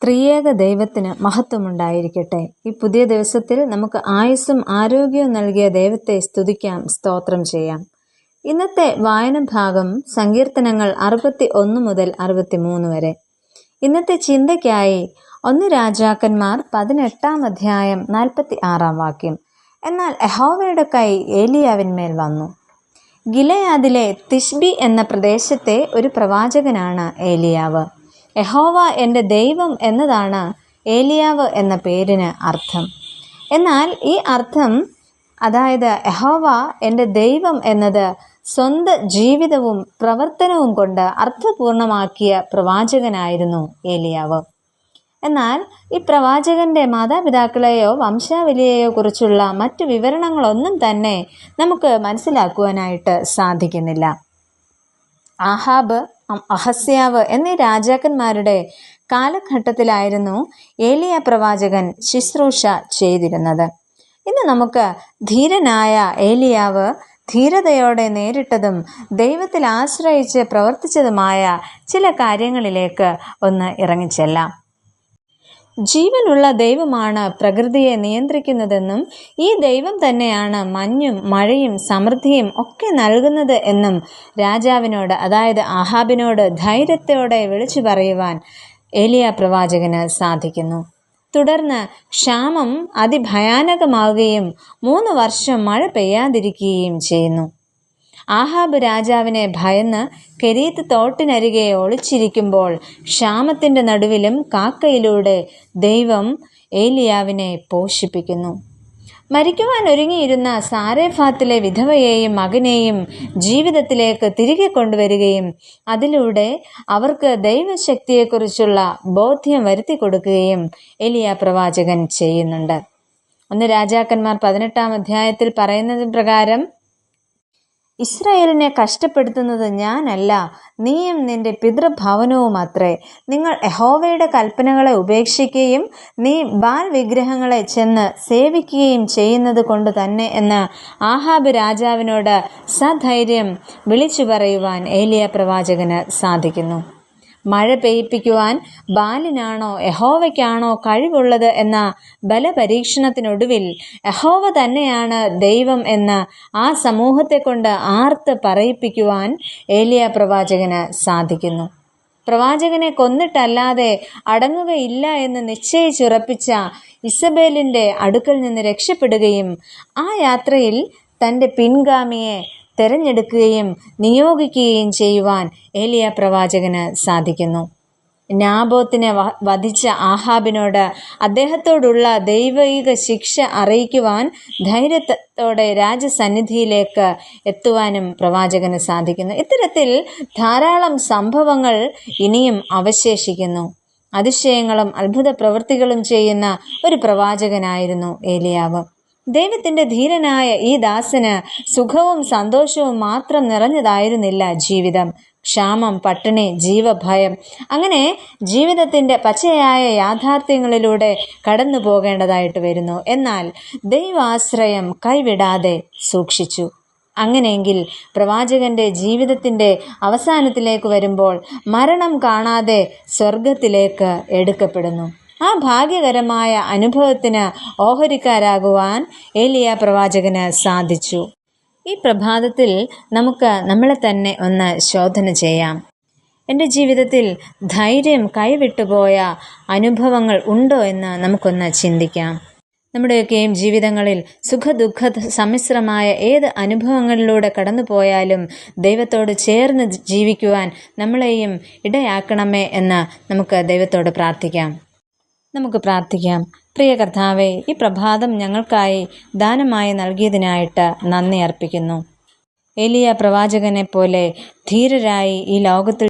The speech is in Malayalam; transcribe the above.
ത്രിയേക ദൈവത്തിന് മഹത്വമുണ്ടായിരിക്കട്ടെ. ഈ പുതിയ ദിവസത്തിൽ നമുക്ക് ആയുസ്സും ആരോഗ്യവും നൽകിയ ദൈവത്തെ സ്തുതിക്കാം, സ്തോത്രം ചെയ്യാം. ഇന്നത്തെ വായന ഭാഗം സങ്കീർത്തനങ്ങൾ 61 മുതൽ 63 വരെ. ഇന്നത്തെ ചിന്തയ്ക്കായി 1 രാജാക്കന്മാർ 18 അധ്യായം 46 വാക്യം. എന്നാൽ യഹോവയുടെ കൈ ഏലിയാവിന്മേൽ വന്നു. ഗിലെയാദിലെ തിശ്ബി എന്ന പ്രദേശത്തെ ഒരു പ്രവാചകനാണ് ഏലിയാവ്. യഹോവ എൻ്റെ ദൈവം എന്നതാണ് ഏലിയാവ് എന്ന പേരിന് അർത്ഥം. എന്നാൽ ഈ അർത്ഥം, അതായത് യഹോവ എൻ്റെ ദൈവം എന്നത് സ്വന്തം ജീവിതവും പ്രവർത്തനവും കൊണ്ട് അർത്ഥപൂർണമാക്കിയ പ്രവാചകനായിരുന്നു ഏലിയാവ്. എന്നാൽ ഈ പ്രവാചകന്റെ മാതാപിതാക്കളെയോ വംശാവലിയെയോ കുറിച്ചുള്ള മറ്റു വിവരണങ്ങളൊന്നും തന്നെ നമുക്ക് മനസ്സിലാക്കുവാനായിട്ട് സാധിക്കുന്നില്ല. ആഹാബ്, അഹസ്യാവ് എന്നീ രാജാക്കന്മാരുടെ കാലഘട്ടത്തിലായിരുന്നു ഏലിയ പ്രവാചകൻ ശുശ്രൂഷ ചെയ്തിരുന്നത്. ഇന്ന് നമുക്ക് ധീരനായ ഏലിയാവ് ധീരതയോടെ നേരിട്ടതും ദൈവത്തിൽ ആശ്രയിച്ച് പ്രവർത്തിച്ചതുമായ ചില കാര്യങ്ങളിലേക്ക് ഒന്ന് ഇറങ്ങിച്ചെല്ലാം. ജീവനുള്ള ദൈവമാണ് പ്രകൃതിയെ നിയന്ത്രിക്കുന്നതെന്നും ഈ ദൈവം തന്നെയാണ് മഞ്ഞും മഴയും സമൃദ്ധിയും ഒക്കെ നൽകുന്നത് എന്നും രാജാവിനോട്, അതായത് ആഹാബിനോട് ധൈര്യത്തോടെ വിളിച്ചു പറയുവാൻ ഏലിയ പ്രവാചകന് സാധിക്കുന്നു. തുടർന്ന് ക്ഷാമം അതിഭയാനകമാവുകയും 3 വർഷം മഴ പെയ്യാതിരിക്കുകയും ചെയ്യുന്നു. ആഹാബ് രാജാവിനെ ഭയന്ന് കെരീത്ത് തോട്ടിനരികെ ഒളിച്ചിരിക്കുമ്പോൾ ക്ഷാമത്തിൻ്റെ നടുവിലും കാക്കയിലൂടെ ദൈവം ഏലിയാവിനെ പോഷിപ്പിക്കുന്നു. മരിക്കുവാൻ ഒരുങ്ങിയിരുന്ന സാരെഫാത്തിലെ വിധവയെയും മകനെയും ജീവിതത്തിലേക്ക് തിരികെ കൊണ്ടുവരികയും അതിലൂടെ അവർക്ക് ദൈവശക്തിയെക്കുറിച്ചുള്ള ബോധ്യം വരുത്തി കൊടുക്കുകയും ഏലിയ പ്രവാചകൻ ചെയ്യുന്നുണ്ട്. 1 രാജാക്കന്മാർ 18 അധ്യായത്തിൽ പറയുന്നത് പ്രകാരം, ഇസ്രായേലിനെ കഷ്ടപ്പെടുത്തുന്നത് ഞാനല്ല, നീയും നിന്റെ പിതൃഭവനവും അത്രേ. നിങ്ങൾ യഹോവയുടെ കൽപ്പനകളെ ഉപേക്ഷിക്കുകയും നീ ബാൽ വിഗ്രഹങ്ങളെ ചെന്ന് സേവിക്കുകയും ചെയ്യുന്നത് കൊണ്ട് തന്നെ എന്ന് ആഹാബ് രാജാവിനോട് സധൈര്യം വിളിച്ചു പറയുവാൻ ഏലിയ പ്രവാചകന് സാധിക്കുന്നു. മഴ പെയ്യിപ്പിക്കുവാൻ ബാലിനാണോ യഹോവയ്ക്കാണോ കഴിവുള്ളത് എന്ന ബലപരീക്ഷണത്തിനൊടുവിൽ യഹോവ തന്നെയാണ് ദൈവം എന്ന് ആ സമൂഹത്തെ കൊണ്ട് ആർത്ത് പറയിപ്പിക്കുവാൻ ഏലിയ പ്രവാചകന് സാധിക്കുന്നു. പ്രവാചകനെ കൊന്നിട്ടല്ലാതെ അടങ്ങുകയില്ല എന്ന് നിശ്ചയിച്ചുറപ്പിച്ച ഇസബേലിൻ്റെ അടുക്കൽ നിന്ന് രക്ഷപ്പെടുകയും ആ യാത്രയിൽ തൻ്റെ പിൻഗാമിയെ തിരഞ്ഞെടുക്കുകയും നിയോഗിക്കുകയും ചെയ്യുവാൻ ഏലിയ പ്രവാചകന് സാധിക്കുന്നു. നാബോത്തിനെ വധിച്ച ആഹാബിനോട് അദ്ദേഹത്തോടുള്ള ദൈവിക ശിക്ഷ അറിയിക്കുവാൻ ധൈര്യത്തോടെ രാജസന്നിധിയിലേക്ക് എത്തുവാനും പ്രവാചകന് സാധിക്കുന്നു. ഇത്തരത്തിൽ ധാരാളം സംഭവങ്ങൾ ഇനിയും അവശേഷിക്കുന്നു. അതിശയങ്ങളും അത്ഭുത പ്രവൃത്തികളും ചെയ്യുന്ന ഒരു പ്രവാചകനായിരുന്നു ഏലിയാവ്. ദൈവത്തിൻ്റെ ധീരനായ ഈ ദാസന് സുഖവും സന്തോഷവും മാത്രം നിറഞ്ഞതായിരുന്നില്ല ജീവിതം. ക്ഷാമം, പട്ടിണി, ജീവഭയം, അങ്ങനെ ജീവിതത്തിൻ്റെ പച്ചയായ യാഥാർത്ഥ്യങ്ങളിലൂടെ കടന്നു പോകേണ്ടതായിട്ട് വരുന്നു. എന്നാൽ ദൈവാശ്രയം കൈവിടാതെ സൂക്ഷിച്ചു. അങ്ങനെയെങ്കിൽ പ്രവാചകന്റെ ജീവിതത്തിൻ്റെ അവസാനത്തിലേക്ക് വരുമ്പോൾ മരണം കാണാതെ സ്വർഗത്തിലേക്ക് എടുക്കപ്പെടുന്നു. ആ ഭാഗ്യകരമായ അനുഭവത്തിന് ഓഹരിക്കാരാകുവാൻ ഏലിയ പ്രവാചകന് സാധിച്ചു. ഈ പ്രഭാതത്തിൽ നമുക്ക് നമ്മളെ തന്നെ ഒന്ന് ശോധന ചെയ്യാം. എൻ്റെ ജീവിതത്തിൽ ധൈര്യം കൈവിട്ടുപോയ അനുഭവങ്ങൾ ഉണ്ടോ എന്ന് നമുക്കൊന്ന് ചിന്തിക്കാം. നമ്മുടെയൊക്കെയും ജീവിതങ്ങളിൽ സുഖദുഃഖ സമ്മിശ്രമായ ഏത് അനുഭവങ്ങളിലൂടെ കടന്നു പോയാലും ദൈവത്തോട് ചേർന്ന് ജീവിക്കുവാൻ നമ്മളെയും ഇടയാക്കണമേ എന്ന് നമുക്ക് ദൈവത്തോട് പ്രാർത്ഥിക്കാം. നമുക്ക് പ്രാർത്ഥിക്കാം. പ്രിയ കർത്താവേ, ഈ പ്രഭാതം ഞങ്ങൾക്കായി ദാനമായി നൽകിയതിനായിട്ട് നന്ദി അർപ്പിക്കുന്നു. ഏലിയ പ്രവാചകനെ പോലെ ധീരരായി ഈ ലോകത്തിൽ